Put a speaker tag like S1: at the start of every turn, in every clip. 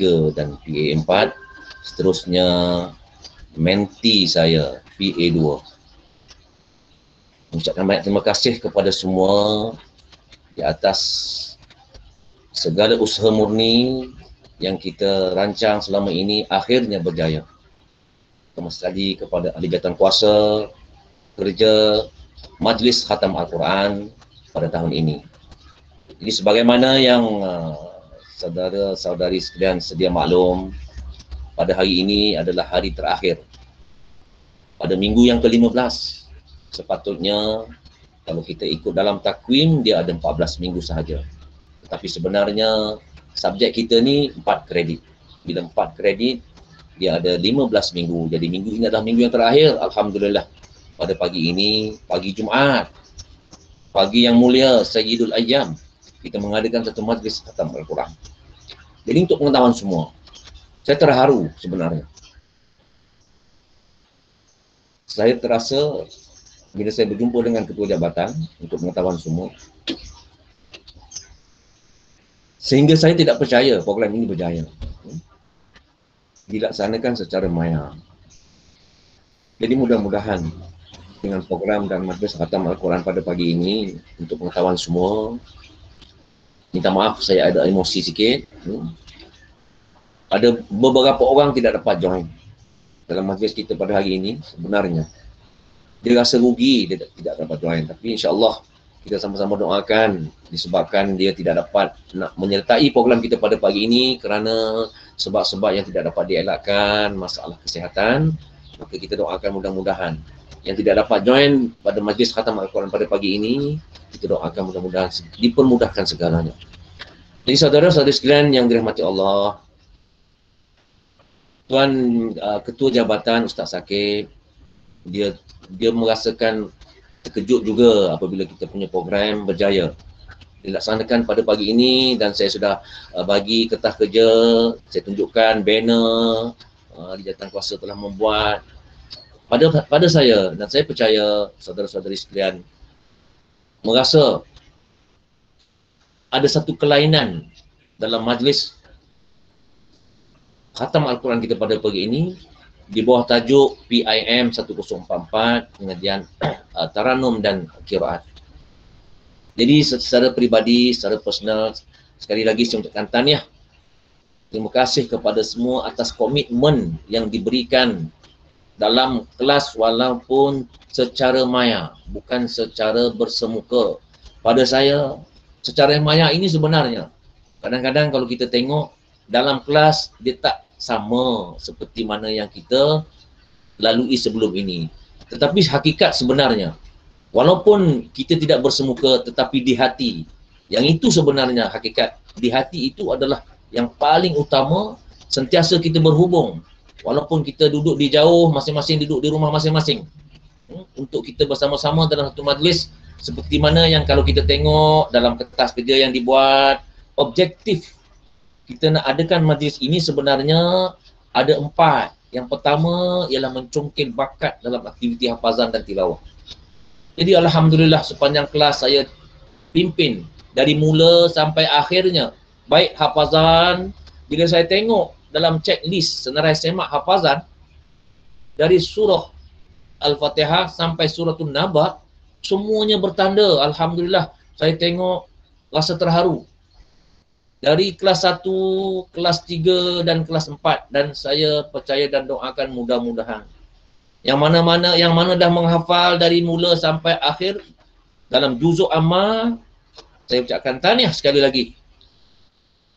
S1: 3 dan PA 4. Seterusnya menti saya PA 2. Mengucapkan banyak terima kasih kepada semua di atas segala usaha murni yang kita rancang selama ini akhirnya berjaya. Terima kasih kepada ahli jawatan kuasa kerja Majlis Khatam Al-Quran pada tahun ini. Jadi sebagaimana yang saudara-saudari sekalian sedia maklum, pada hari ini adalah hari terakhir. Pada minggu yang ke-15, sepatutnya kalau kita ikut dalam takwim, dia ada 14 minggu sahaja. Tetapi sebenarnya subjek kita ni 4 kredit. Bila 4 kredit, dia ada 15 minggu. Jadi minggu ini adalah minggu yang terakhir. Alhamdulillah. Pada pagi ini, pagi Jumaat, pagi yang mulia Sayyidul Ayyam, kita mengadakan satu majlis khatam Al-Quran. Jadi untuk pengetahuan semua, saya terharu sebenarnya. Saya terasa bila saya berjumpa dengan ketua jabatan untuk pengetahuan semua, sehingga saya tidak percaya program ini berjaya. Dilaksanakan secara maya. Jadi mudah-mudahan dengan program dan majlis khatam Al-Quran pada pagi ini, untuk pengetahuan semua, minta maaf saya ada emosi sikit. Ada beberapa orang tidak dapat join dalam majlis kita pada hari ini. Sebenarnya dia rasa rugi dia tidak dapat join, tapi insya-Allah kita sama-sama doakan disebabkan dia tidak dapat nak menyertai program kita pada pagi ini kerana sebab-sebab yang tidak dapat dielakkan, masalah kesihatan. Maka kita doakan mudah-mudahan yang tidak dapat join pada majlis khatam Al-Quran pada pagi ini, kita doakan mudah-mudahan dipermudahkan segalanya. Jadi saudara-saudari sekalian yang dirahmati Allah, Tuan Ketua Jabatan Ustaz Sakib, dia merasakan terkejut juga apabila kita punya program berjaya dilaksanakan pada pagi ini, dan saya sudah bagi kertas kerja, saya tunjukkan banner, di jawatan kuasa telah membuat pada saya, dan saya percaya saudara-saudari sekalian merasa ada satu kelainan dalam majlis khatam Al-Quran kita pada pagi ini di bawah tajuk PIM 1044, pengajian Taranum dan Qiraat. Jadi secara peribadi, secara personal, sekali lagi saya ucapkan tahniah. Terima kasih kepada semua atas komitmen yang diberikan dalam kelas walaupun secara maya, bukan secara bersemuka. Pada saya, secara maya ini sebenarnya, kadang-kadang kalau kita tengok dalam kelas, dia tak sama seperti mana yang kita lalui sebelum ini. Tetapi hakikat sebenarnya, walaupun kita tidak bersemuka tetapi di hati, yang itu sebenarnya hakikat. Di hati itu adalah yang paling utama, sentiasa kita berhubung. Walaupun kita duduk di jauh, masing-masing duduk di rumah masing-masing. Untuk kita bersama-sama dalam satu majlis, seperti mana yang kalau kita tengok dalam kertas kerja yang dibuat, objektif kita nak adakan majlis ini sebenarnya ada 4. Yang pertama ialah mencongkel bakat dalam aktiviti hafazan dan tilawah. Jadi alhamdulillah sepanjang kelas saya pimpin dari mula sampai akhirnya, baik hafazan, bila saya tengok dalam checklist senarai semak hafazan dari surah Al-Fatihah sampai suratul Naba, semuanya bertanda. Alhamdulillah, saya tengok rasa terharu. Dari kelas 1, kelas 3 dan kelas 4, dan saya percaya dan doakan mudah-mudahan yang mana dah menghafal dari mula sampai akhir dalam juzuk amma, saya ucapkan tahniah sekali lagi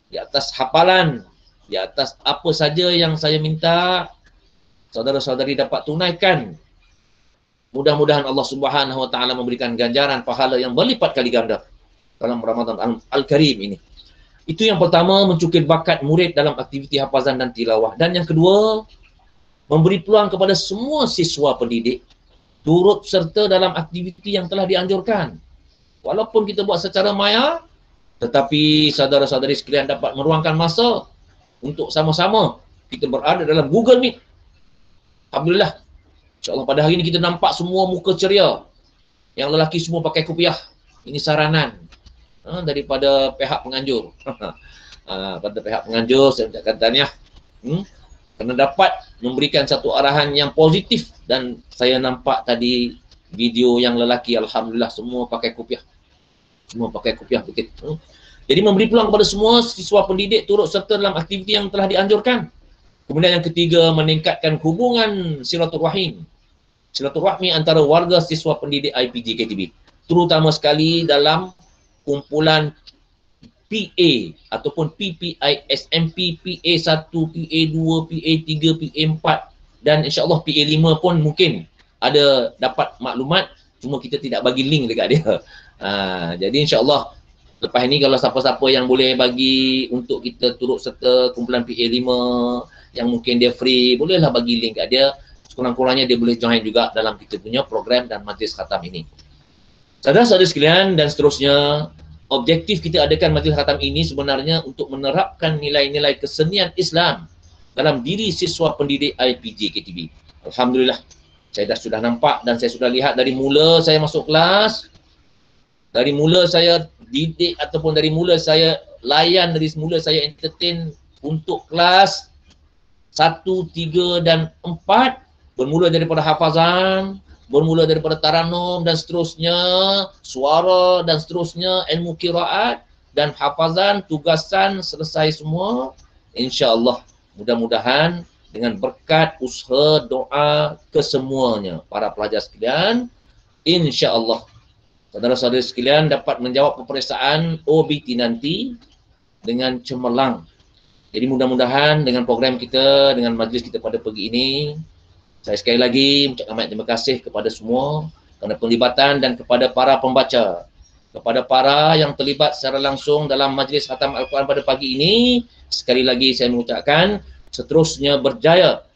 S1: di atas hafalan, di atas apa saja yang saya minta saudara-saudari dapat tunaikan. Mudah-mudahan Allah Subhanahu Wa Taala memberikan ganjaran pahala yang berlipat kali ganda dalam Ramadan Al-Karim ini. Itu yang pertama, mencukir bakat murid dalam aktiviti hafazan dan tilawah. Dan yang kedua, memberi peluang kepada semua siswa pendidik turut serta dalam aktiviti yang telah dianjurkan. Walaupun kita buat secara maya, tetapi saudara-saudari sekalian dapat meruangkan masa untuk sama-sama kita berada dalam Google Meet. Alhamdulillah. InsyaAllah pada hari ini kita nampak semua muka ceria. Yang lelaki semua pakai kopiah. Ini saranan daripada pihak penganjur. pada pihak penganjur saya ucapkan tahniah kerana dapat memberikan satu arahan yang positif. Dan saya nampak tadi video yang lelaki, alhamdulillah semua pakai kopiah. Semua pakai kopiah bukit. Jadi memberi peluang kepada semua siswa pendidik turut serta dalam aktiviti yang telah dianjurkan. Kemudian yang ketiga, meningkatkan hubungan silaturahim. Silaturahmi antara warga siswa pendidik IPG KTB. Terutama sekali dalam kumpulan PA ataupun PPI, SMP, PA1, PA2, PA3, PA4 dan insya-Allah PA5 pun mungkin ada dapat maklumat, cuma kita tidak bagi link dekat dia. Jadi insya-Allah lepas ni kalau siapa-siapa yang boleh bagi untuk kita turut serta kumpulan PA5 yang mungkin dia free, bolehlah bagi link kat dia. Sekurang-kurangnya dia boleh join juga dalam kita punya program dan majlis khatam ini. Saudara-saudara sekalian dan seterusnya, objektif kita adakan majlis khatam ini sebenarnya untuk menerapkan nilai-nilai kesenian Islam dalam diri siswa pendidik IPG KTB. Alhamdulillah, saya sudah nampak dan saya sudah lihat dari mula saya masuk kelas, dari mula saya didik ataupun dari mula saya layan, dari mula saya entertain untuk kelas 1, 3 dan 4, bermula daripada hafazan, bermula daripada taranum dan seterusnya, suara dan seterusnya, ilmu qiraat dan hafazan, tugasan selesai semua. InsyaAllah mudah-mudahan dengan berkat usaha doa kesemuanya para pelajar sekalian, insya-Allah saudara-saudara sekalian dapat menjawab peperiksaan OBT nanti dengan cemerlang. Jadi mudah-mudahan dengan program kita, dengan majlis kita pada pagi ini, saya sekali lagi mengucapkan banyak terima kasih kepada semua kerana penglibatan dan kepada para pembaca, kepada para yang terlibat secara langsung dalam majlis khatam Al-Quran pada pagi ini. Sekali lagi saya mengucapkan seterusnya berjaya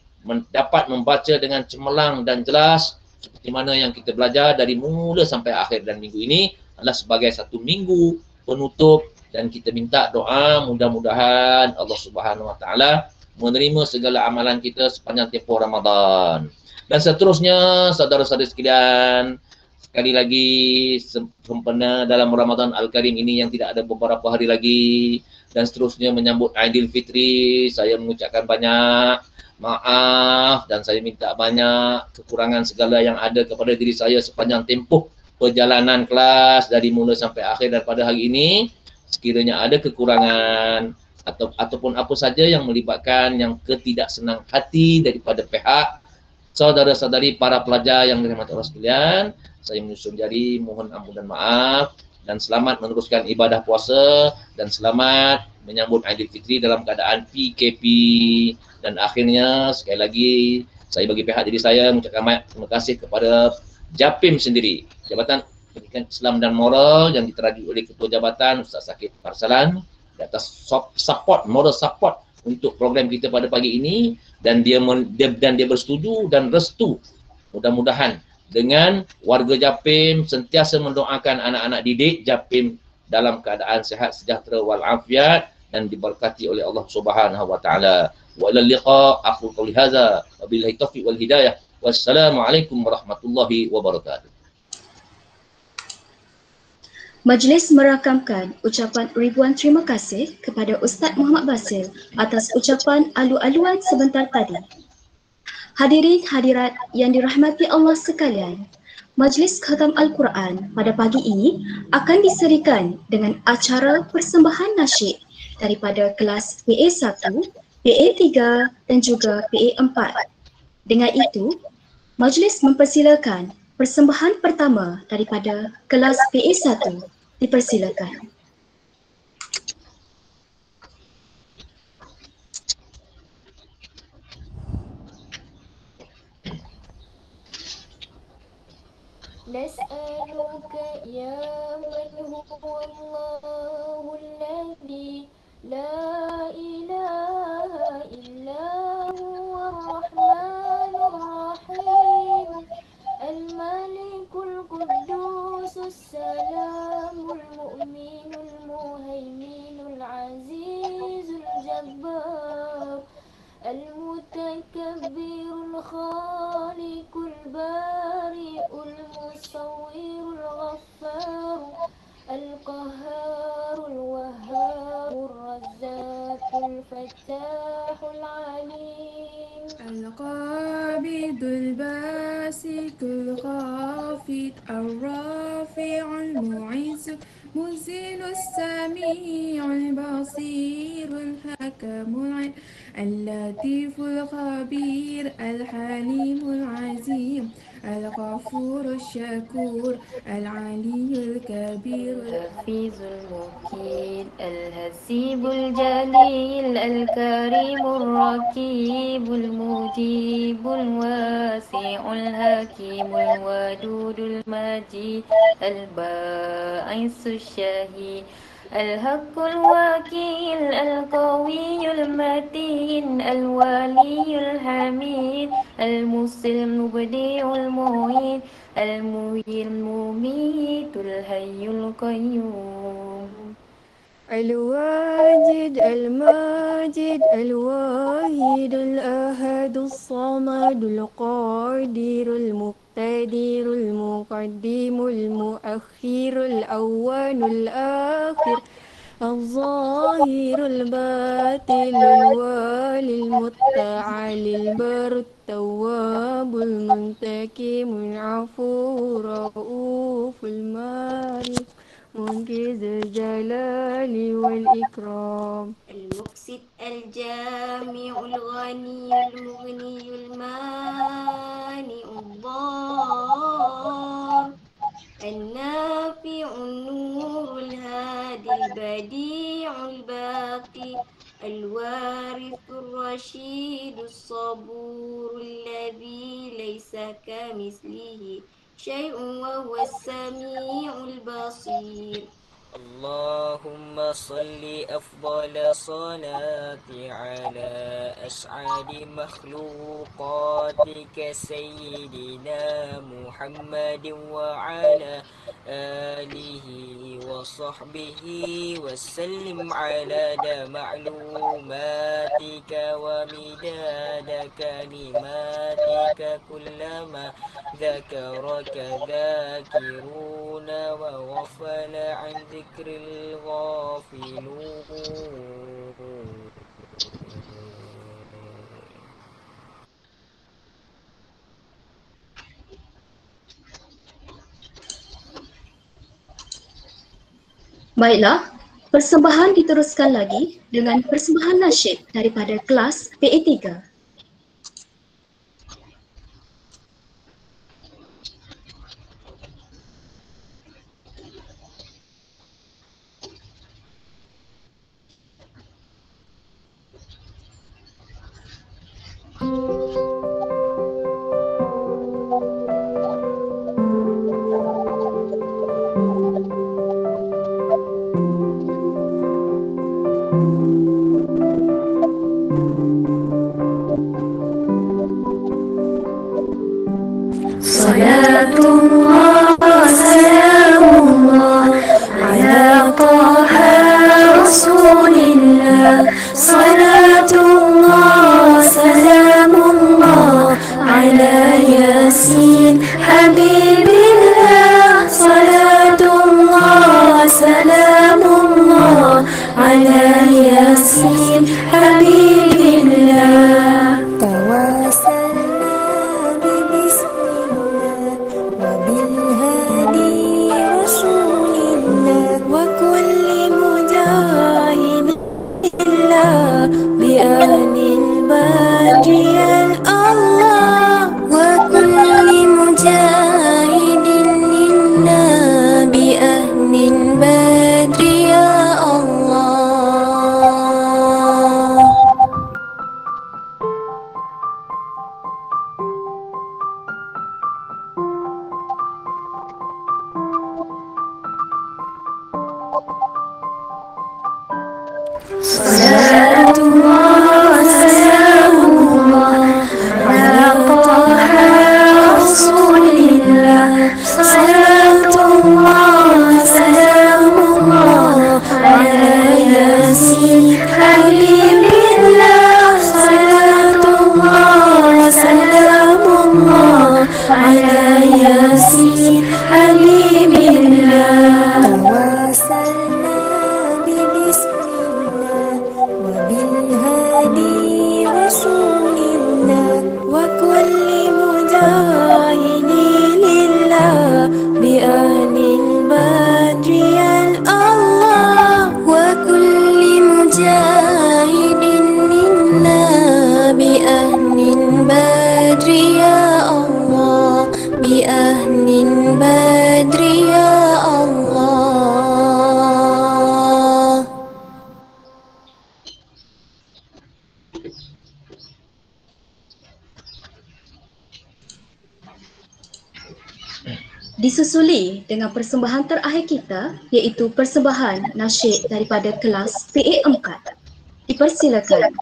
S1: dapat membaca dengan cemerlang dan jelas seperti mana yang kita belajar dari mula sampai akhir. Dan minggu ini adalah sebagai satu minggu penutup dan kita minta doa mudah-mudahan Allah Subhanahu Wa Taala menerima segala amalan kita sepanjang tempoh Ramadan. Dan seterusnya saudara-saudara sekalian, sekali lagi sempena dalam Ramadan Al-Karim ini yang tidak ada beberapa hari lagi, dan seterusnya menyambut Aidilfitri, saya mengucapkan banyak maaf dan saya minta banyak kekurangan segala yang ada kepada diri saya sepanjang tempoh perjalanan kelas dari mula sampai akhir. Dan pada hari ini sekiranya ada kekurangan ataupun apa saja yang melibatkan yang ketidaksenang hati daripada pihak saudara-saudari para pelajar yang dirahmati Allah sekalian, saya menyusun jari mohon ampun dan maaf, dan selamat meneruskan ibadah puasa dan selamat menyambut Aidilfitri dalam keadaan PKP. Dan akhirnya sekali lagi saya bagi pihak diri saya mengucapkan banyak terima kasih kepada JAPIM sendiri, Jabatan Pendidikan Islam dan Moral, yang diteraju oleh Ketua Jabatan Ustaz Sakit Parsalan di atas support, moral support untuk program kita pada pagi ini, dan dia bersetuju dan restu. Mudah-mudahan dengan warga JAPIM sentiasa mendoakan anak-anak didik JAPIM dalam keadaan sehat, sejahtera walafiat dan diberkati oleh Allah Subhanahu Wa Taala. Wa ilal liqa, aqulu qouli hadza wa billahi taufiq wal hidayah. Wassalamualaikum warahmatullahi wabarakatuh.
S2: Majlis merakamkan ucapan ribuan terima kasih kepada Ustaz Muhammad Basil atas ucapan alu-aluan sebentar tadi. Hadirin hadirat yang dirahmati Allah sekalian, Majlis Khatam Al-Quran pada pagi ini akan diserikan dengan acara persembahan nasyid daripada kelas PA1, PA3 dan juga PA4. Dengan itu, majlis mempersilakan persembahan pertama daripada kelas PA1. Dipersilakan.
S3: Nas'aluka ya man huwa Allahu alladhi la ilaha illa huwa ar-rahmanur rahim al-malikul quddus as-salamul mu'minul muhaiminul azizul jabbar al-mutakabbirul khaliqul bari'ul musawwirul ghaffar al-qahharul wahhabur razzaq العليم.
S4: القابض الباسط الخافض الرافع المعز منزل السميع البصير الحكم العليم اللطيف الخبير الحليم العظيم الغفور الشكور العلي الكبير
S3: الحفيظ المكيل الحسيب الجليل الكريم الرقيب المجيب الواسع الحكيم الودود المجيد الباعث الشهيد الحق الوكيل القوي المتين الولي الحميد المسلم المبدع المعيد المحيي المميت الحي القيوم.
S4: الواجد الماجد الواحد الأحد الصمد القادر المقتدر المقدم المؤخر الأول الآخر الظاهر الباطن الوالي المتعالي البر التواب المنتقم العفو الرؤوف المالك منجز الجلال والإكرام
S5: المقسط الجامع الغني المغني المانع الضار النافع النور الهادي البديع الباقي الوارث الرشيد الصبور الذي ليس كمثله شيء وهو السميع البصير.
S6: اللهم صل أفضل صلاة على أسعد مخلوقاتك سيدنا محمد وعلى آله وصحبه وسلم عدد معلوماتك ومداد كلماتك كلما ذكرك ذاكرون وغفل عن ذكر الغافلون.
S2: Baiklah, persembahan diteruskan lagi dengan persembahan nasyid daripada kelas PA3.
S7: صلاة الله سلام الله على طه رسول الله صلاة الله سلام الله على ياسين حبيب الله صلاة الله سلام الله على ياسين حبيب الله تواسلنا ببسم الله وبالهادي رسول الله وكل مجاهد الله بأهل البدر يا الله وكل مجاهد لله بأهل البدر يا الله. صلاة الله سلام الله
S2: Disusuli dengan persembahan terakhir kita iaitu persembahan nasyid daripada kelas PA4. Dipersilakan.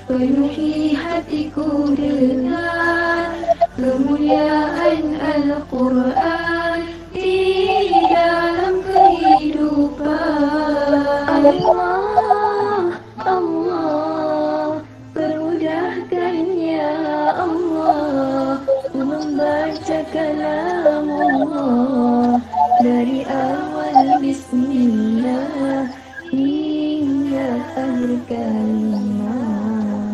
S7: Penuhi hatiku dengan kemuliaan Al-Quran di dalam kehidupan. Allah, Allah, permudahkan ya Allah membaca kalamullah dari awal bismillah hingga akhir kalimat.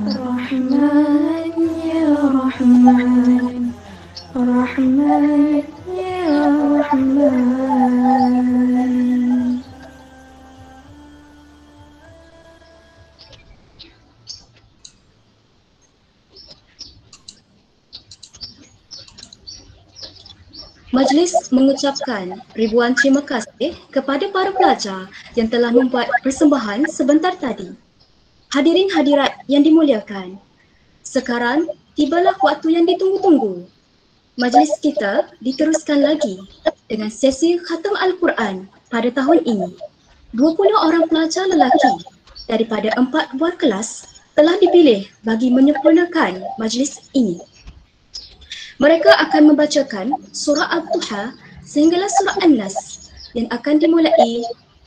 S7: Rahman ya Rahman, Rahman ya Rahman.
S2: Majlis mengucapkan ribuan terima kasih kepada para pelajar yang telah membuat persembahan sebentar tadi. Hadirin hadirat yang dimuliakan, sekarang tibalah waktu yang ditunggu-tunggu. Majlis kita diteruskan lagi dengan sesi khatam Al-Quran pada tahun ini. 20 orang pelajar lelaki daripada 4 buah kelas telah dipilih bagi menyempurnakan majlis ini. Mereka akan membacakan surah Al-Duha sehinggalah surah An-Nas yang akan dimulai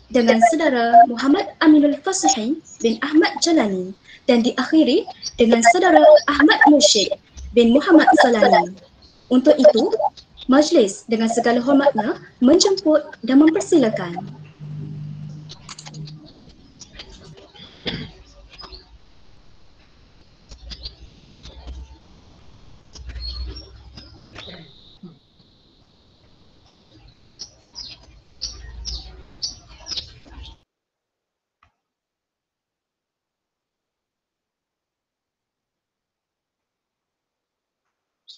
S2: dengan saudara Muhammad Aminul Fasihi bin Ahmad Jalani dan diakhiri dengan saudara Ahmad Mursyid bin Muhammad Salani. Untuk itu, majlis dengan segala hormatnya menjemput dan mempersilakan.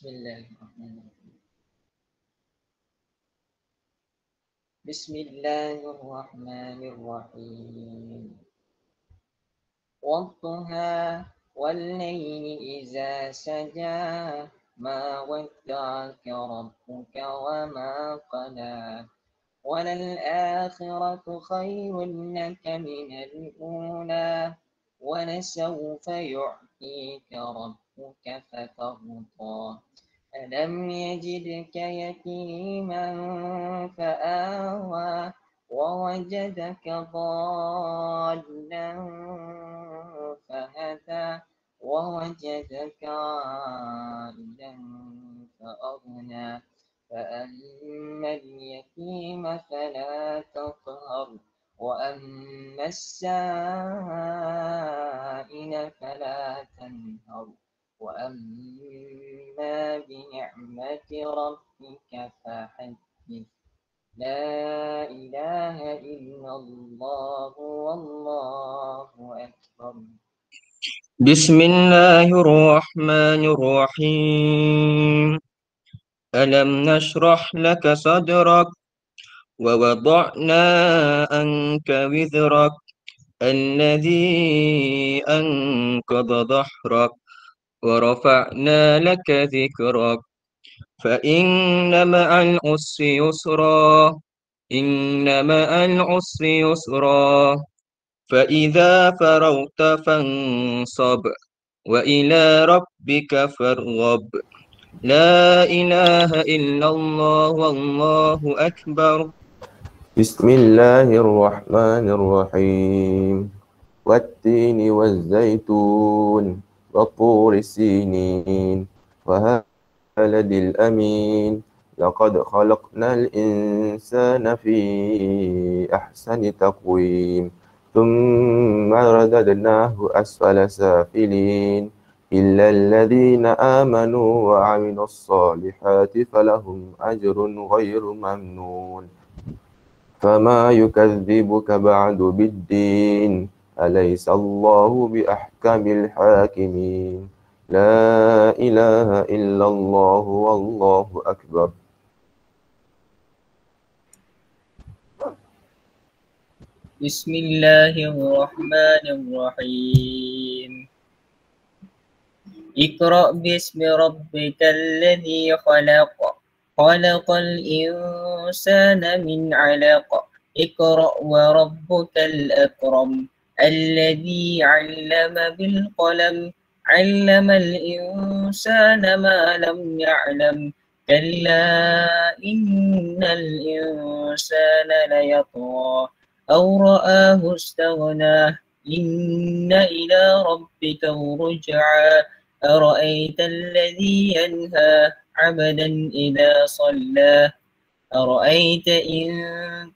S6: Bismillahirrahmanirrahim. Bismillahirrahmanirrahim. Wadduha wal-layli iza saja ma wadda'aka rabbuka wa ma qala walal-akhiratu khayrun laka minal ula ولسوف يعطيك ربك فترضى ألم يجدك يتيما فآوى ووجدك ضالا فهدى ووجدك عائلا فأغنى فأما اليتيم فلا تقهر وأما السائل فلا تنهر وأما بنعمة ربك فحدث لا إله إلا الله والله أكبر.
S8: بسم الله الرحمن الرحيم. ألم نشرح لك صدرك ووضعنا عنك وزرك الذي أنقض ظهرك ورفعنا لك ذكرك فإن مع العسر يسرا إن مع العسر يسرا فإذا فرغت فانصب وإلى ربك فارغب لا إله إلا الله والله أكبر.
S9: بسم الله الرحمن الرحيم والتين والزيتون وطور السينين وهذا الأمين لقد خلقنا الإنسان في أحسن تقويم ثم رددناه أسفل سافلين إلا الذين آمنوا وعملوا الصالحات فلهم أجر غير ممنون فما يكذبك بعد بالدين أليس الله بأحكم الحاكمين لا إله إلا الله والله أكبر.
S8: بسم الله الرحمن الرحيم اقرأ باسم ربك الذي خلق خلق الإنسان من علق اقرأ وربك الأكرم الذي علم بالقلم علم الإنسان ما لم يعلم كلا إن الإنسان ليطغى أو رآه استغنى إن إلى ربك الرجعى أرأيت الذي ينهى عبدا إذا صلى أرأيت إن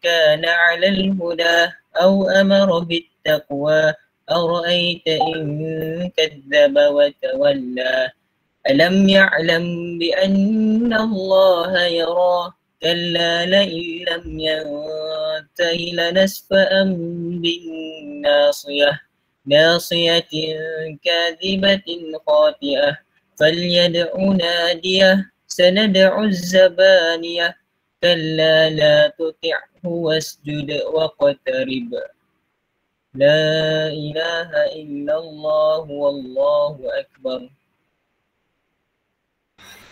S8: كان على الهدى أو أمر بالتقوى أرأيت إن كذب وتولى ألم يعلم بأن الله يرى كلا لئن لم ينته لنسفعا بالناصية ناصية كاذبة خاطئة فليدع ناديه سندع الزبانية كلا لا تطعه واسجد واقترب لا إله إلا الله والله أكبر.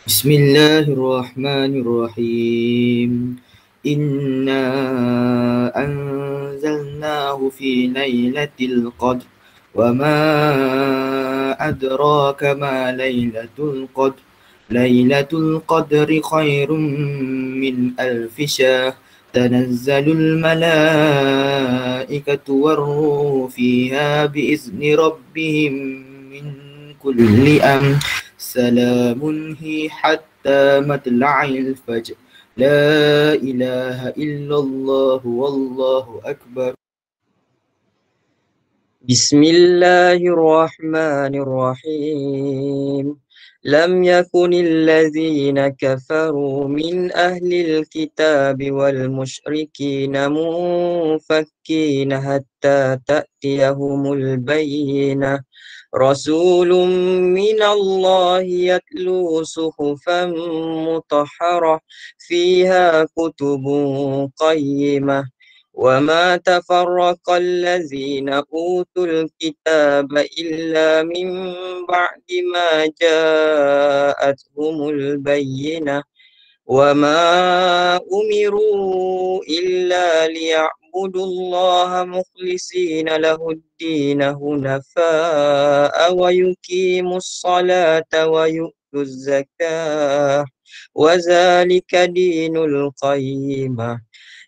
S8: بسم الله الرحمن الرحيم إنا أنزلناه في ليلة القدر وما أدراك ما ليلة القدر ليلة القدر خير من ألف شهر تنزل الملائكة والروح فيها بإذن ربهم من كل أمر سلام هي حتى مطلع الفجر لا إله إلا الله والله أكبر. بسم الله الرحمن الرحيم لم يكن الذين كفروا من أهل الكتاب والمشركين منفكين حتى تأتيهم البينة رسول من الله يتلو صحفا مطهرة فيها كتب قيمة وما تفرق الذين أوتوا الكتاب إلا من بعد ما جاءتهم البينة وما أمروا إلا ليعبدوا الله مخلصين له الدين حنفاء ويقيموا الصلاة ويؤتوا الزكاة وذلك دين القيمة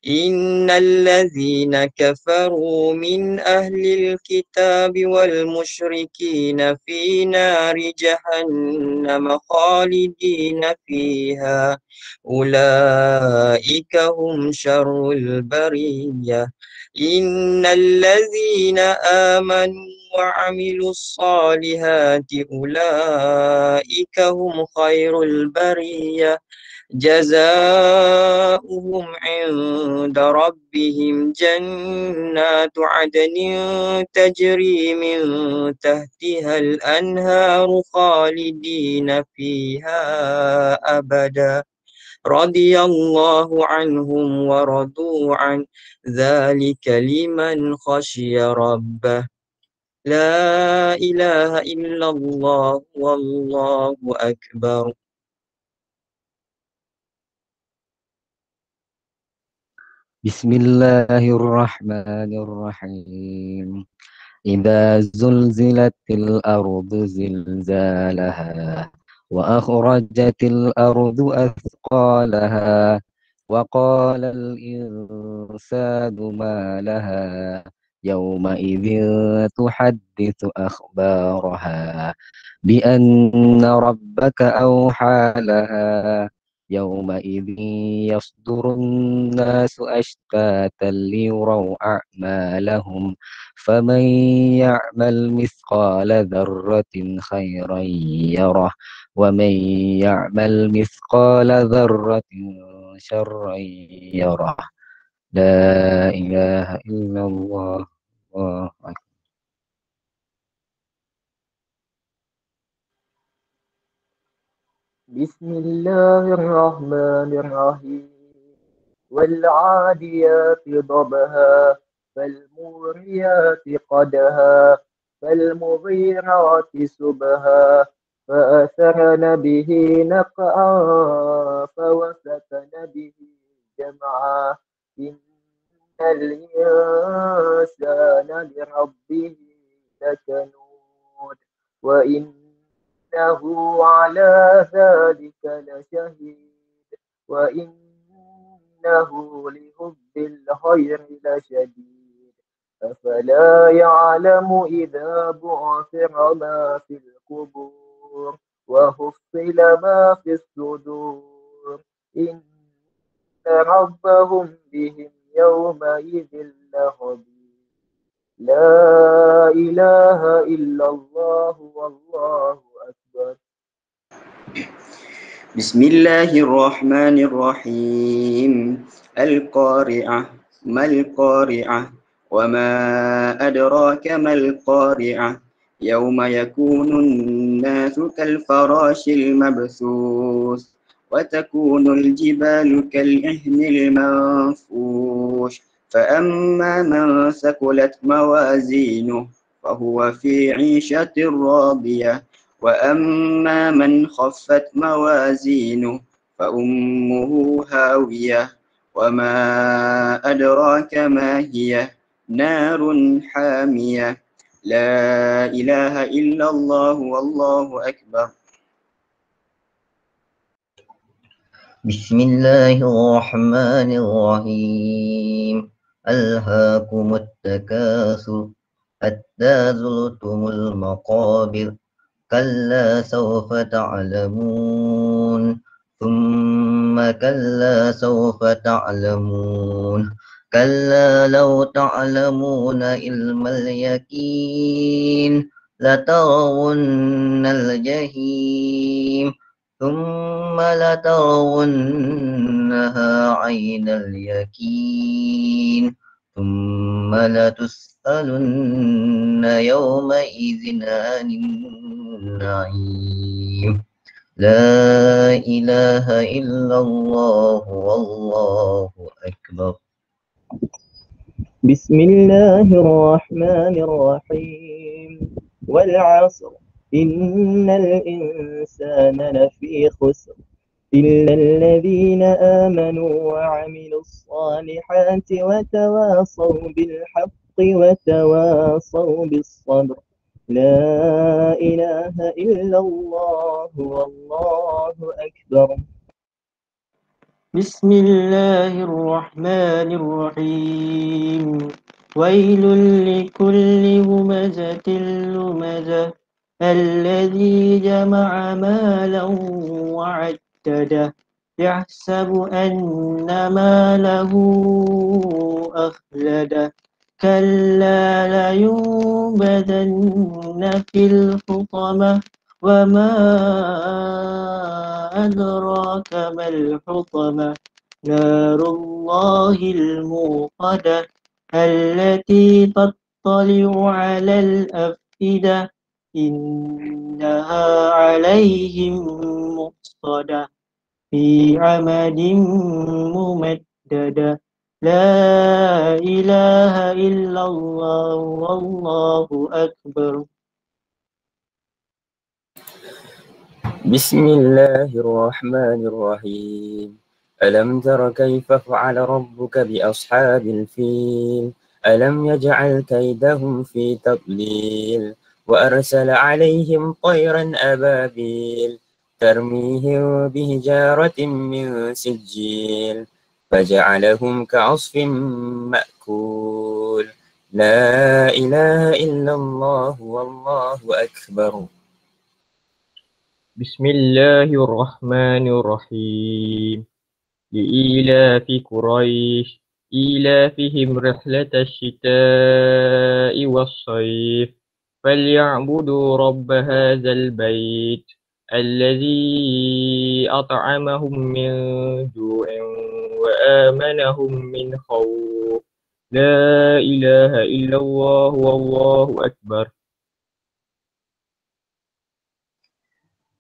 S8: إن الذين كفروا من أهل الكتاب والمشركين في نار جهنم خالدين فيها أولئك هم شر البرية إن الذين آمنوا وعملوا الصالحات أولئك هم خير البرية جزاؤهم عند ربهم جنات عدن تجري من تحتها الأنهار خالدين فيها أبدا رضي الله عنهم ورضوا عن ذلك لمن خشي ربه لا إله إلا الله والله أكبر. بسم الله الرحمن الرحيم إذا زلزلت الأرض زلزالها وأخرجت الأرض أثقالها وقال الإنسان ما لها يومئذ تحدث أخبارها بأن ربك أوحى لها يومئذ يصدر الناس أشتاتا ليروا أعمالهم فمن يعمل مثقال ذرة خيرا يره ومن يعمل مثقال ذرة شرا يره لا إله إلا الله الله أكبر.
S6: بسم الله الرحمن الرحيم والعاديات ضبها فالموريات قدها فالمغيرات سبها فأثرن به نقعا فوسطن به جمعا إن الإنسان لربه لكنود وإنه على ذلك لشهيد وإنه لحب الخير لشديد أفلا يعلم إذا بعثر ما في القبور وحصل ما في الصدور إن ربهم بهم يومئذ لخبير لا إله إلا الله والله أكبر.
S10: بسم الله الرحمن الرحيم القارعة ما القارعة وما أدراك ما القارعة يوم يكون الناس كالفراش المبثوث وتكون الجبال كالعهن المنفوش فأما من ثقلت موازينه فهو في عيشة راضية وأما من خفت موازينه فأمه هاوية وما أدراك ما هي نار حامية لا إله إلا الله والله أكبر.
S11: بسم الله الرحمن الرحيم ألهاكم التكاثر حتى زرتم المقابر كلا سوف تعلمون ثم كلا سوف تعلمون كلا لو تعلمون علم اليقين لترون الجحيم ثم لترونها عين اليقين ثم لتسألن يومئذ عن النعيم لا إله إلا الله والله أكبر.
S6: بسم الله الرحمن الرحيم والعصر إن الإنسان لفي خسر إلا الذين آمنوا وعملوا الصالحات وتواصوا بالحق وتواصوا بالصبر لا إله إلا الله والله أكبر. بسم الله الرحمن الرحيم ويل لكل همزة لمزة الذي جمع مالا وعدده يحسب أن ماله أخلده كلا لينبذن في الحطمة وما أدراك ما الحطمة نار الله الموقدة التي تطلع على الأفئدة إنها عليهم مؤصدة في عمد ممددة لا إله إلا الله والله أكبر.
S12: بسم الله الرحمن الرحيم ألم تر كيف فعل ربك بأصحاب الفيل ألم يجعل كيدهم في تضليل وأرسل عليهم طيرا أبابيل ترميهم بحجارة من سجيل فجعلهم كعصف مأكول لا إله إلا الله والله أكبر.
S13: Bismillahirrahmanirrahim. لإيلاف قريش إيلافهم رحلة الشتاء والصيف فليعبدوا رب هذا البيت الذي أطعمهم من جوع وآمنهم من خوف لا إله إلا الله والله أكبر.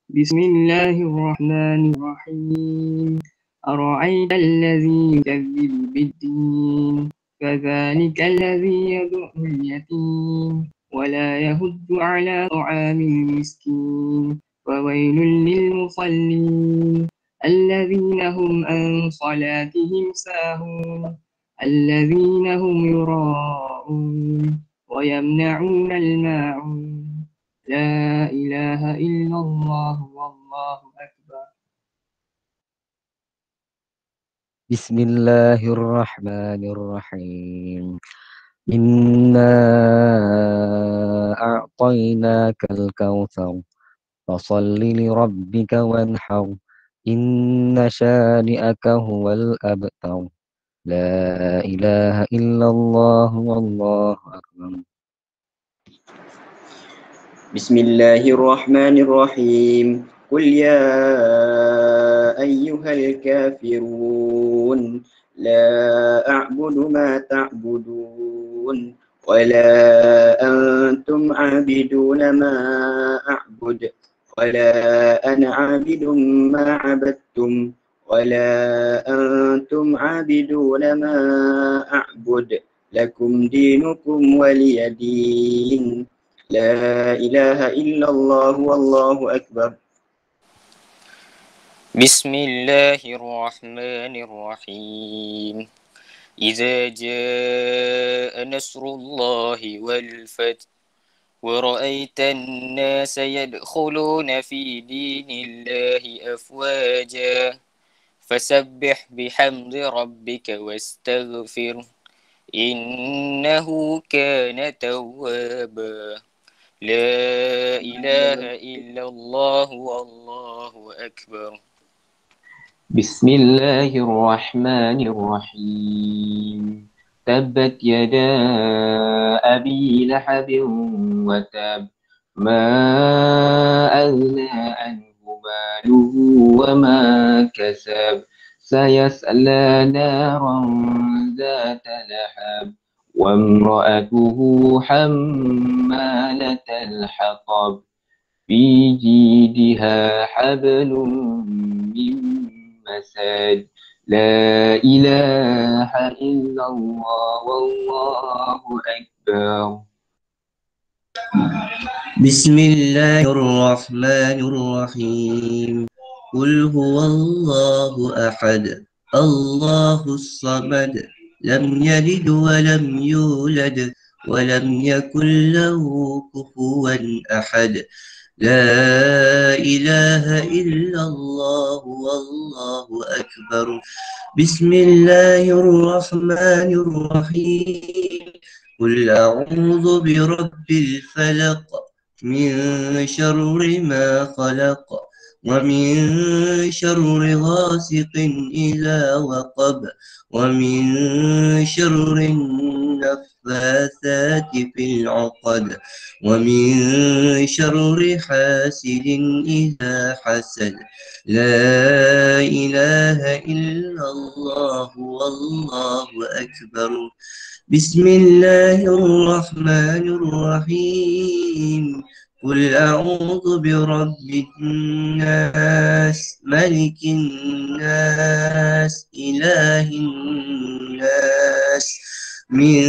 S14: بسم الله الرحمن الرحيم أرأيت الذي يكذب بالدين فذلك الذي يدعو اليتيم ولا يهد على طعام المسكين وويل للمصلين الذين هم عن صلاتهم ساهون الذين هم يراءون ويمنعون الماعون لا إله إلا الله والله أكبر.
S8: بسم الله الرحمن الرحيم إنا أعطيناك الكوثر فصل لربك وانحر إن شانئك هو الأبتر لا إله إلا الله والله أكبر.
S10: بسم الله الرحمن الرحيم قل يا أيها الكافرون لا أعبد ما تعبدون ولا أنتم عابدون ما أعبد ولا أنا عابد ما عبدتم ولا أنتم عابدون ما أعبد لكم دينكم ولي دين لا إله إلا الله والله أكبر.
S12: بسم الله الرحمن الرحيم إذا جاء نصر الله والفتح ورأيت الناس يدخلون في دين الله أفواجا فسبح بحمد ربك واستغفره إنه كان توابا لا إله إلا الله والله أكبر.
S15: بسم الله الرحمن الرحيم تبت يدا أبي لهب وتب ما أغنى عنه ماله وما كسب سيصلى نارا ذات لهب وامرأته حمالة الحطب في جيدها حبل من مسد لا إله إلا الله والله أكبر.
S11: بسم الله الرحمن الرحيم قل هو الله أحد الله الصمد لم يلد ولم يولد ولم يكن له كفوا أحد لا إله إلا الله والله أكبر. بسم الله الرحمن الرحيم قل أعوذ برب الفلق من شر ما خلق ومن شر غاسق إذا وقب ومن شر النفاثات في العقد ومن شر حاسد إذا حسد لا إله إلا الله والله أكبر. بسم الله الرحمن الرحيم قل أعوذ برب الناس ملك الناس إله الناس من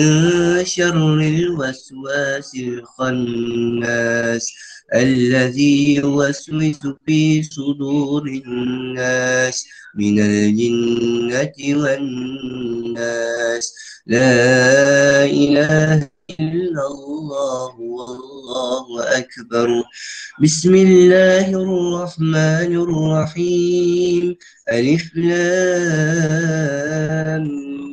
S11: شر الوسواس الخناس الذي يوسوس في صدور الناس من الجنة والناس لا إله إلا الله والله أكبر. بسم الله الرحمن الرحيم ألف لام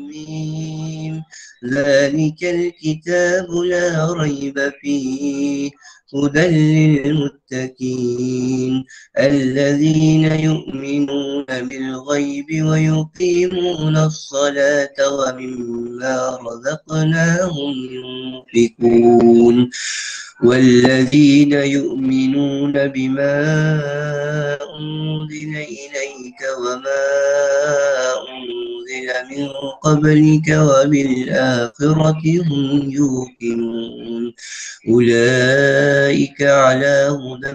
S11: ميم ذلك الكتاب لا ريب فيه هدى للمتقين الذين يؤمنون بالغيب ويقيمون الصلاة ومما رزقناهم ينفقون والذين يؤمنون بما أنزل إليك وما أنزل من قبلك وبالآخرة هم يوقنون أولئك على هدى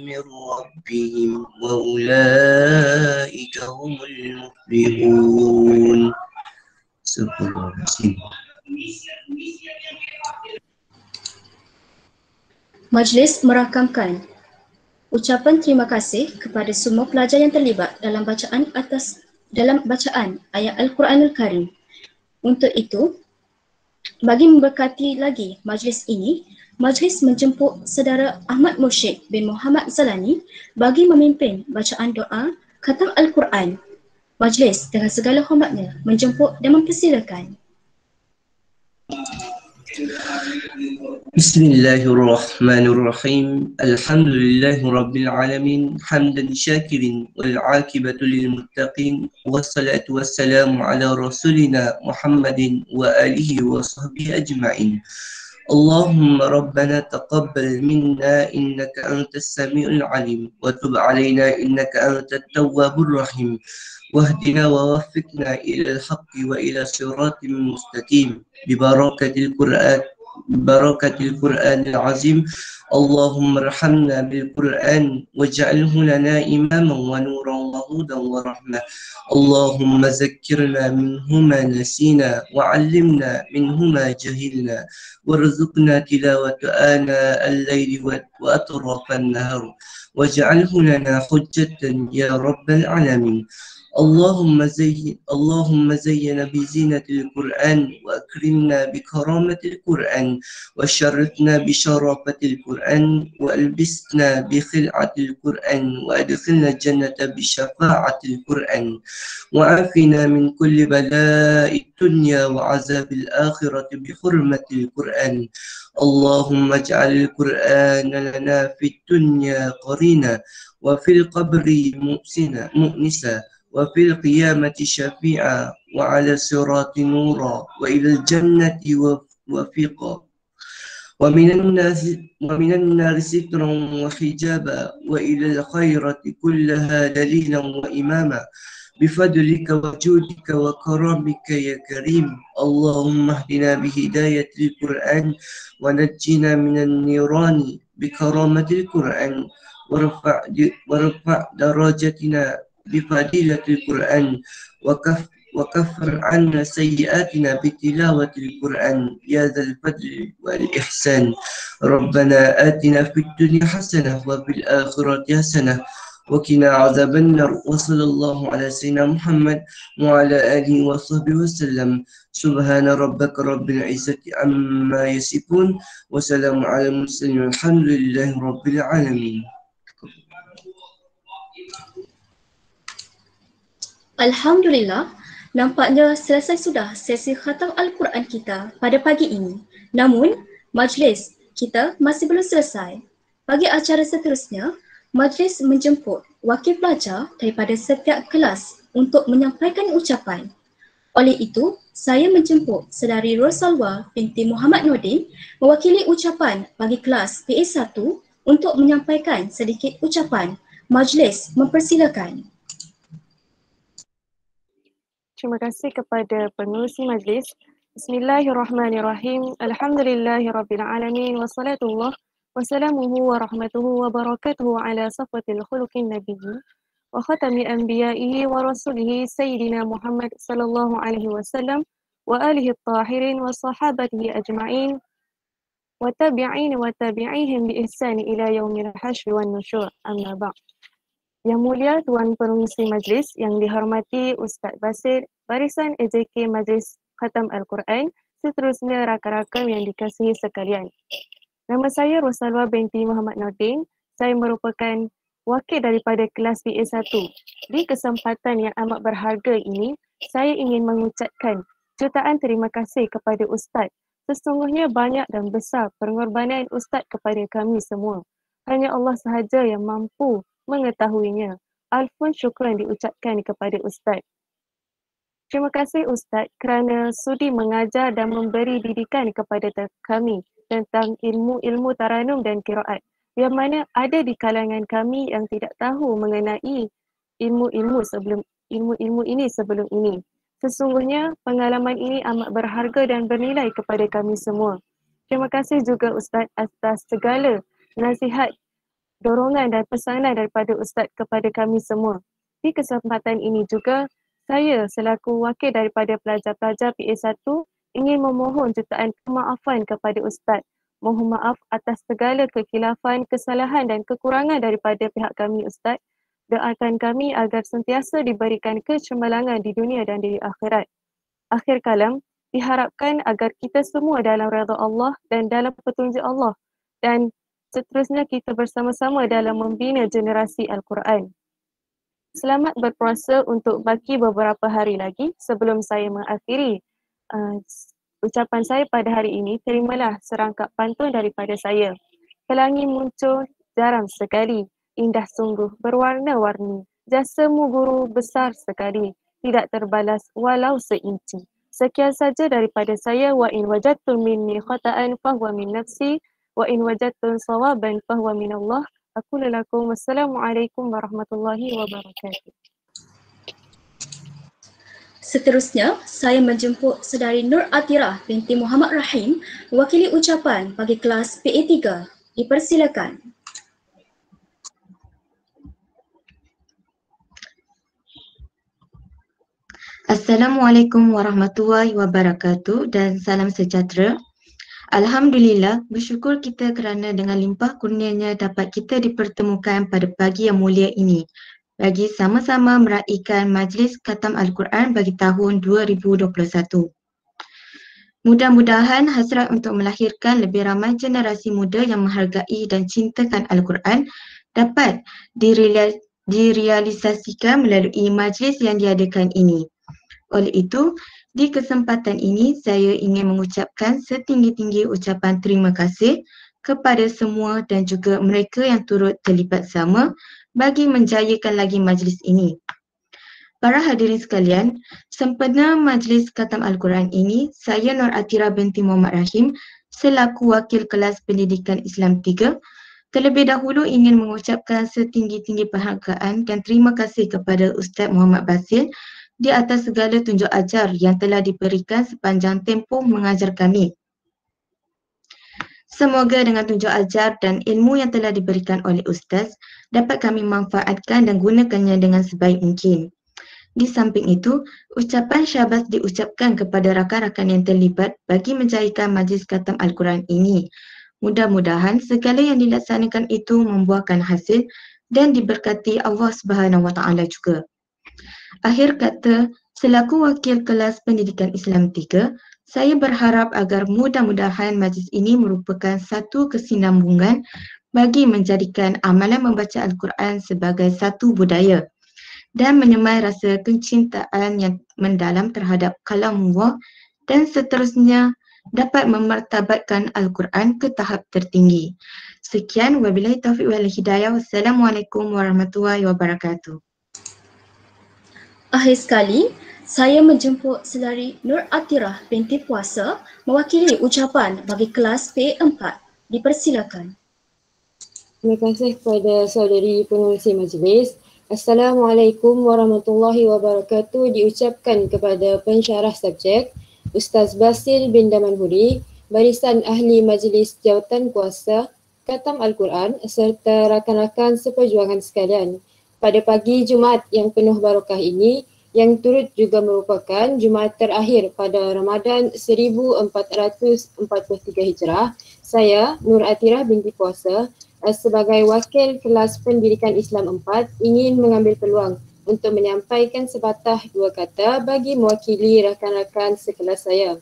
S11: من ربهم وأولئك هم المفلحون.
S2: Majlis merakamkan ucapan terima kasih kepada semua pelajar yang terlibat dalam bacaan ayat Al-Quranul Karim. Untuk itu, bagi memberkati lagi majlis ini, majlis menjemput saudara Ahmad Mursyid bin Muhammad Zalani bagi memimpin bacaan doa khatam Al-Quran. Majlis dengan segala hormatnya menjemput dan mempersilakan.
S11: Bismillahirrahmanirrahim. Alhamdulillahirabbil alamin. Hamdan syakirin wal 'aqibatu lil muttaqin. Wassalatu wassalamu ala rasulina Muhammadin wa alihi wa sahbihi ajma'in. Allahumma rabbana taqabbal minna innaka antas samiul alim wa tub 'alaina innaka antat tawwabur rahim. واهدنا ووفقنا إلى الحق وإلى صراط مستقيم ببركة القرآن العظيم. اللهم ارحمنا بالقرآن واجعله لنا إماما ونورا وهدى ورحمة. اللهم ذكرنا منه ما نسينا وعلمنا منه ما جهلنا وارزقنا تلاوة آناء الليل وأطراف النهار واجعله لنا حجة يا رب العالمين. اللهم زين بزينة القرآن وأكرمنا بكرامة القرآن وشرفنا بشرافة القرآن وألبسنا بخلعة القرآن وأدخلنا الجنة بشفاعة القرآن وعافنا من كل بلاء الدنيا وعذاب الآخرة بحرمة القرآن. اللهم اجعل القرآن لنا في الدنيا قرينا وفي القبر مؤنسا وفي القيامة شفيعا وعلى الصراط نورا وإلى الجنة وفيقا ومن النار سترا وحجابا وإلى الخيرة كلها دليلا وإماما بفضلك وجودك وكرمك يا كريم. اللهم اهدنا بهداية القرآن ونجنا من النيران بكرامة القرآن ورفع درجتنا بفضيلة القرآن وكفر عنا سيئاتنا بتلاوة القرآن يا ذا الفضل والإحسان. ربنا آتنا في الدنيا حسنة وفي الآخرة حسنة وقنا عذاب النار. وصلى الله على سيدنا محمد وعلى آله وصحبه وسلم. سبحان ربك رب العزة عما يصفون وسلام على المرسلين والحمد لله رب العالمين.
S2: Alhamdulillah, nampaknya selesai sudah sesi khatam Al-Quran kita pada pagi ini. Namun, majlis kita masih belum selesai. Bagi acara seterusnya, majlis menjemput wakil pelajar daripada setiap kelas untuk menyampaikan ucapan. Oleh itu, saya menjemput Saudari Rosalwa binti Muhammad Nordin mewakili ucapan bagi kelas PA1 untuk menyampaikan sedikit ucapan. Majlis mempersilakan.
S16: Terima kasih kepada pengerusi majlis. Bismillahirrahmanirrahim. Alhamdulillahirrabbilalamin. Wassalatullah wassalamuhu wa rahmatuhu wa barakatuhu ala safatil khuluqin nabiyyi wa khatami anbiya'ihi wa rasulihi Sayyidina Muhammad sallallahu alaihi wasallam wa alihi at-tahirin wa sahabatihi ajma'in wa tabi'in wa tabi'ihim bi ihsani ila yaumil hasyr wan nusyur. Amma ba'd. Yang mulia Tuan Pengerusi Majlis yang dihormati Ustaz Basir, barisan AJK Majlis Khatam Al-Quran, seterusnya rakan-rakan yang dikasihi sekalian. Nama saya Rosalwa binti Muhammad Nordin. Saya merupakan wakil daripada kelas PA1. Di kesempatan yang amat berharga ini, saya ingin mengucapkan Jutaan terima kasih kepada Ustaz. Sesungguhnya banyak dan besar pengorbanan Ustaz kepada kami semua. Hanya Allah sahaja yang mampu mengetahuinya. Alfun syukran diucapkan kepada Ustaz. Terima kasih Ustaz kerana sudi mengajar dan memberi didikan kepada kami tentang ilmu-ilmu taranum dan qiraat, yang mana ada di kalangan kami yang tidak tahu mengenai ilmu-ilmu ini sebelum ini. Sesungguhnya pengalaman ini amat berharga dan bernilai kepada kami semua. Terima kasih juga Ustaz atas segala nasihat, dorongan dan pesanan daripada Ustaz kepada kami semua. Di kesempatan ini juga, saya selaku wakil daripada pelajar-pelajar PA1 ingin memohon jutaan kemaafan kepada Ustaz. Mohon maaf atas segala kekhilafan, kesalahan dan kekurangan daripada pihak kami Ustaz. Doakan kami agar sentiasa diberikan kecemerlangan di dunia dan di akhirat. Akhir kalam, diharapkan agar kita semua dalam redha Allah dan dalam petunjuk Allah, dan seterusnya kita bersama-sama dalam membina generasi Al-Quran. Selamat berpuasa untuk baki beberapa hari lagi. Sebelum saya mengakhiri ucapan saya pada hari ini, terimalah serangkap pantun daripada saya. Pelangi muncul jarang sekali, indah sungguh berwarna-warni. Jasamu guru besar sekali, tidak terbalas walau seinci. Sekian saja daripada saya. Wa in wajadtum minni khata'an fahuwa min nafsi, wa in wajadtum sawaban fahuwa min Allah. Aku lelakum. Wassalamualaikum warahmatullahi wabarakatuh.
S2: Seterusnya, saya menjemput Saudari Nur Atirah binti Muhammad Rahim mewakili ucapan bagi kelas PA3. Dipersilakan.
S17: Assalamualaikum warahmatullahi wabarakatuh dan salam sejahtera. Alhamdulillah, bersyukur kita kerana dengan limpah kurnianya dapat kita dipertemukan pada pagi yang mulia ini bagi sama-sama meraihkan Majlis Khatam Al-Quran bagi tahun 2021. Mudah-mudahan hasrat untuk melahirkan lebih ramai generasi muda yang menghargai dan cintakan Al-Quran dapat direalisasikan melalui majlis yang diadakan ini. Oleh itu, di kesempatan ini saya ingin mengucapkan setinggi-tinggi ucapan terima kasih kepada semua dan juga mereka yang turut terlibat sama bagi menjayakan lagi majlis ini. Para hadirin sekalian, sempena Majlis Khatam Al-Quran ini, saya Nur Atirah binti Muhammad Rahim selaku wakil kelas pendidikan Islam 3 terlebih dahulu ingin mengucapkan setinggi-tinggi penghargaan dan terima kasih kepada Ustaz Muhammad Basil di atas segala tunjuk ajar yang telah diberikan sepanjang tempoh mengajar kami. Semoga dengan tunjuk ajar dan ilmu yang telah diberikan oleh Ustaz dapat kami manfaatkan dan gunakannya dengan sebaik mungkin. Di samping itu, ucapan syabas diucapkan kepada rakan-rakan yang terlibat bagi menjayakan Majlis Khatam Al-Quran ini. Mudah-mudahan segala yang dilaksanakan itu membuahkan hasil dan diberkati Allah Subhanahu Wa Taala juga. Akhir kata, selaku wakil kelas pendidikan Islam 3, saya berharap agar mudah-mudahan majlis ini merupakan satu kesinambungan bagi menjadikan amalan membaca Al-Quran sebagai satu budaya dan menyemai rasa kecintaan yang mendalam terhadap kalamullah dan seterusnya dapat memartabatkan Al-Quran ke tahap tertinggi. Sekian, wabillahi taufiq wal hidayah. Wassalamualaikum warahmatullahi wabarakatuh.
S2: Akhir sekali, saya menjemput Saudari Nur Atirah binti Puasa mewakili ucapan bagi kelas PA4. Dipersilakan.
S18: Terima kasih kepada saudari pengerusi majlis. Assalamualaikum warahmatullahi wabarakatuh diucapkan kepada pensyarah subjek Ustaz Basil bin Damanhuri, barisan ahli majlis jawatan kuasa Khatam Al-Quran serta rakan-rakan seperjuangan sekalian. Pada pagi Jumaat yang penuh barakah ini, yang turut juga merupakan Jumaat terakhir pada Ramadan 1443 Hijrah, saya Nur Atirah binti Puasa sebagai wakil kelas pendidikan Islam 4 ingin mengambil peluang untuk menyampaikan sepatah dua kata bagi mewakili rakan-rakan sekelas saya.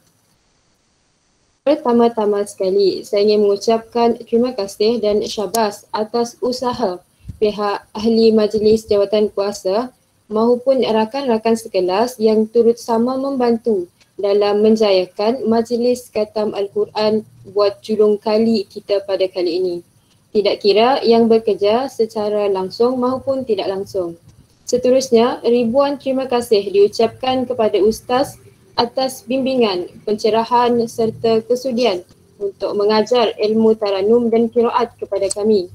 S18: Pertama-tama sekali, saya ingin mengucapkan terima kasih dan syabas atas usaha pihak ahli majlis jawatan kuasa maupun rakan-rakan sekelas yang turut sama membantu dalam menjayakan Majlis Khatam Al-Quran buat julung kali kita pada kali ini. Tidak kira yang bekerja secara langsung maupun tidak langsung. Seterusnya, ribuan terima kasih diucapkan kepada Ustaz atas bimbingan, pencerahan serta kesudian untuk mengajar ilmu taranum dan qiraat kepada kami.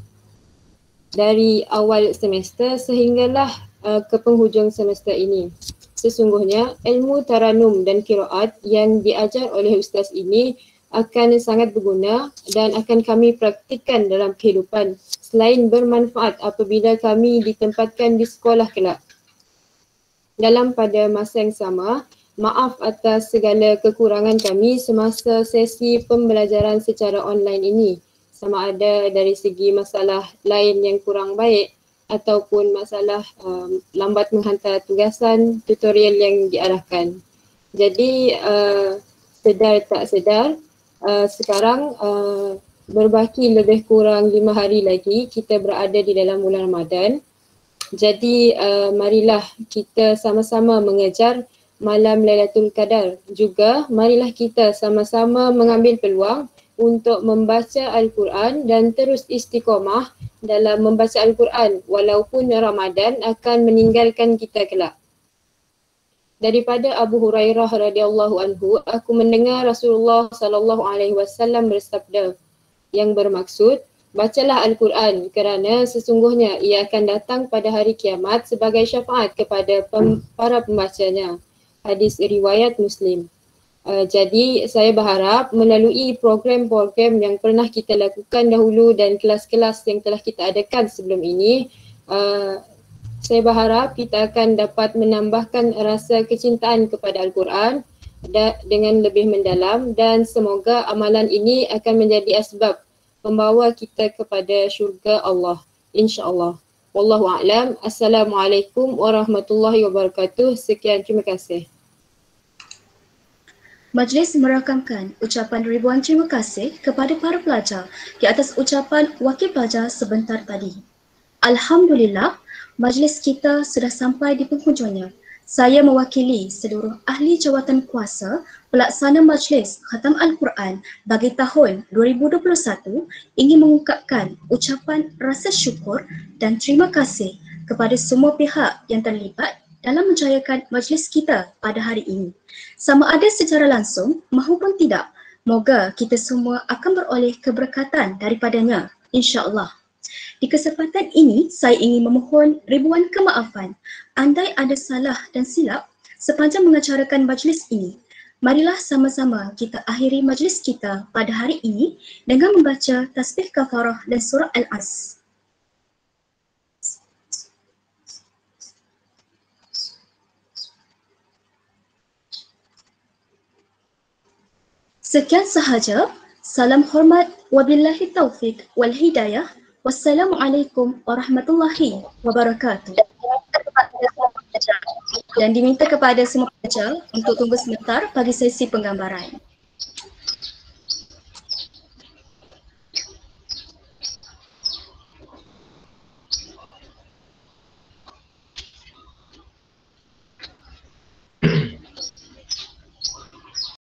S18: Dari awal semester sehinggalah ke penghujung semester ini. Sesungguhnya ilmu taranum dan qiraat yang diajar oleh Ustaz ini akan sangat berguna dan akan kami praktikkan dalam kehidupan selain bermanfaat apabila kami ditempatkan di sekolah kelak. Dalam pada masa yang sama, maaf atas segala kekurangan kami semasa sesi pembelajaran secara online ini, sama ada dari segi masalah lain yang kurang baik ataupun masalah lambat menghantar tugasan tutorial yang diarahkan. Jadi sedar tak sedar, sekarang berbaki lebih kurang 5 hari lagi kita berada di dalam bulan Ramadan. Jadi marilah kita sama-sama mengejar malam Lailatul Qadar. Juga marilah kita sama-sama mengambil peluang untuk membaca Al-Quran dan terus istiqamah dalam membaca Al-Quran walaupun Ramadan akan meninggalkan kita kelak. Daripada Abu Hurairah radhiyallahu anhu, aku mendengar Rasulullah sallallahu alaihi wasallam bersabda yang bermaksud, bacalah Al-Quran kerana sesungguhnya ia akan datang pada hari kiamat sebagai syafaat kepada para pembacanya. Hadis riwayat Muslim. Jadi saya berharap melalui program-program yang pernah kita lakukan dahulu dan kelas-kelas yang telah kita adakan sebelum ini, saya berharap kita akan dapat menambahkan rasa kecintaan kepada Al-Quran dengan lebih mendalam dan semoga amalan ini akan menjadi asbab membawa kita kepada syurga Allah, insya-Allah. Wallahu a'lam. Assalamualaikum warahmatullahi wabarakatuh. Sekian, terima kasih.
S2: Majlis merakamkan ucapan ribuan terima kasih kepada para pelajar di atas ucapan wakil pelajar sebentar tadi. Alhamdulillah, majlis kita sudah sampai di penghujungnya. Saya mewakili seluruh ahli jawatan kuasa pelaksana Majlis Khatam Al-Quran bagi tahun 2021 ingin mengungkapkan ucapan rasa syukur dan terima kasih kepada semua pihak yang terlibat dalam menjayakan majlis kita pada hari ini. Sama ada secara langsung maupun tidak, moga kita semua akan beroleh keberkatan daripadanya, insya-Allah. Di kesempatan ini, saya ingin memohon ribuan kemaafan andai ada salah dan silap sepanjang mengacarakan majlis ini. Marilah sama-sama kita akhiri majlis kita pada hari ini dengan membaca tasbih kafarah dan surah Al-As. Sekian sahaja. Salam hormat, wabillahi taufik wal hidayah. Wassalamualaikum warahmatullahi wabarakatuh. Dan diminta kepada semua pelajar untuk tunggu sebentar bagi sesi penggambaran.